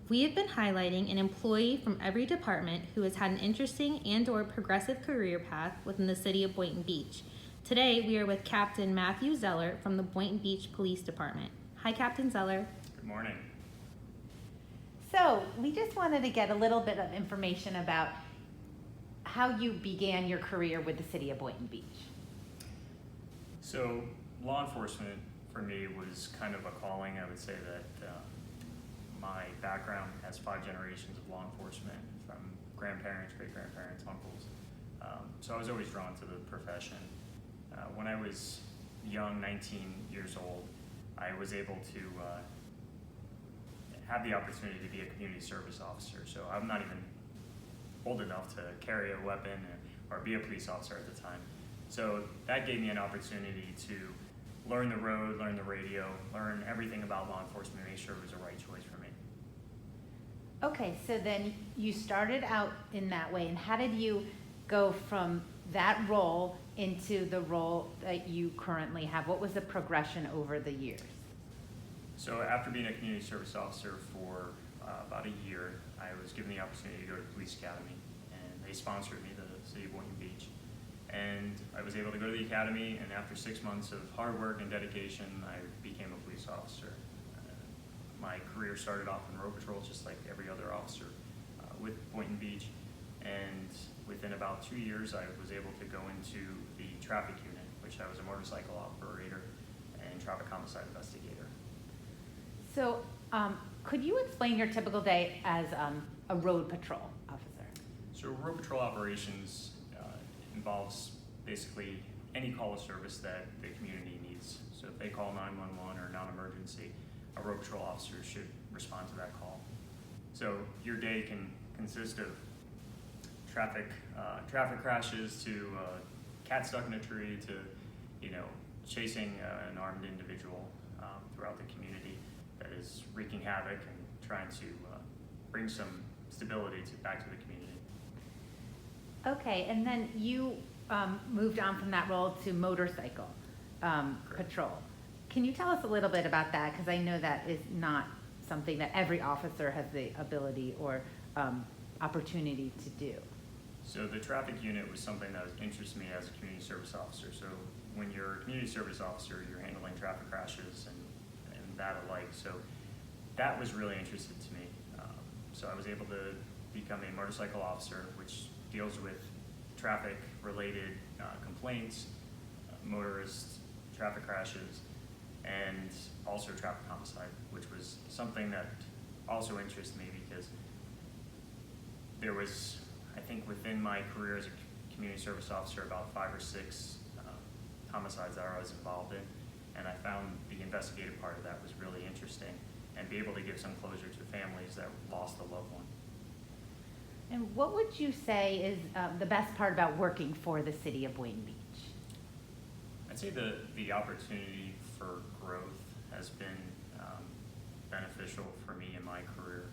We have been highlighting an employee from every department who has had an interesting and/or progressive career path within the city of Boynton Beach. Today, we are with Captain Matthew Zeller from the Boynton Beach Police Department. Hi, Captain Zeller. Good morning. So we just wanted to get a little bit of information about how you began your career with the city of Boynton Beach. So law enforcement for me was kind of a calling. I would say that my background has 5 generations of law enforcement from grandparents, great-grandparents, uncles. So I was always drawn to the profession. When I was young, 19 years old, I was able to have the opportunity to be a community service officer. So I'm not even old enough to carry a weapon or be a police officer at the time. So that gave me an opportunity to learn the road, learn the radio, learn everything about law enforcement, and make sure it was the right choice for me. Okay, so then you started out in that way, and how did you go from that role into the role that you currently have? What was the progression over the years? So after being a community service officer for about a year, I was given the opportunity to go to the police academy, and they sponsored me, the city of Boynton Beach. And I was able to go to the academy, and after 6 months of hard work and dedication, I became a police officer. My career started off in road patrol, just like every other officer with Boynton Beach. And within about 2 years, I was able to go into the traffic unit, which I was a motorcycle operator and traffic homicide investigator. So could you explain your typical day as a road patrol officer? So road patrol operations involves basically any call of service that the community needs. So if they call 911 or non-emergency, a road patrol officer should respond to that call. So your day can consist of traffic crashes to cat stuck in a tree to chasing an armed individual throughout the community that is wreaking havoc and trying to bring some stability back to the community. Okay, and then you moved on from that role to motorcycle patrol. Can you tell us a little bit about that? Because I know that is not something that every officer has the ability or opportunity to do. So the traffic unit was something that interested me as a community service officer. So when you're a community service officer, you're handling traffic crashes and that alike. So that was really interesting to me. So I was able to become a motorcycle officer, which deals with traffic-related complaints, motorist traffic crashes, and also traffic homicide, which was something that also interests me because there was, I think within my career as a community service officer, about 5 or 6 homicides that I was involved in, and I found the investigative part of that was really interesting, and be able to give some closure to families that lost a loved one. And what would you say is the best part about working for the city of Boynton Beach? I'd say the opportunity for growth has been beneficial for me in my career.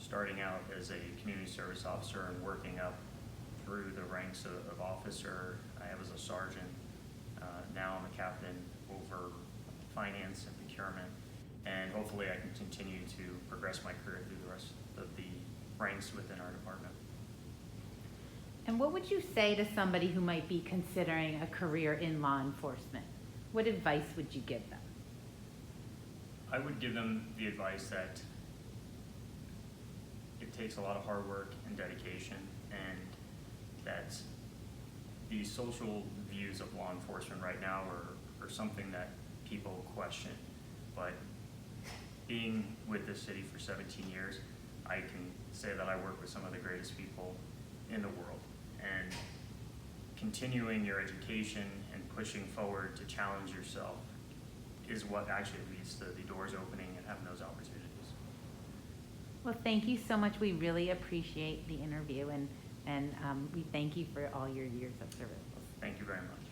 Starting out as a community service officer and working up through the ranks of officer, I was a sergeant. Now I'm a captain over finance and procurement, and hopefully I can continue to progress my career through the rest of the ranks within our department. And what would you say to somebody who might be considering a career in law enforcement? What advice would you give them? I would give them the advice that it takes a lot of hard work and dedication, and that the social views of law enforcement right now are something that people question. But being with this city for 17 years, I can say that I work with some of the greatest people in the world, and continuing your education and pushing forward to challenge yourself is what actually leads to the doors opening and having those opportunities. Well, thank you so much. We really appreciate the interview, and we thank you for all your years of service. Thank you very much.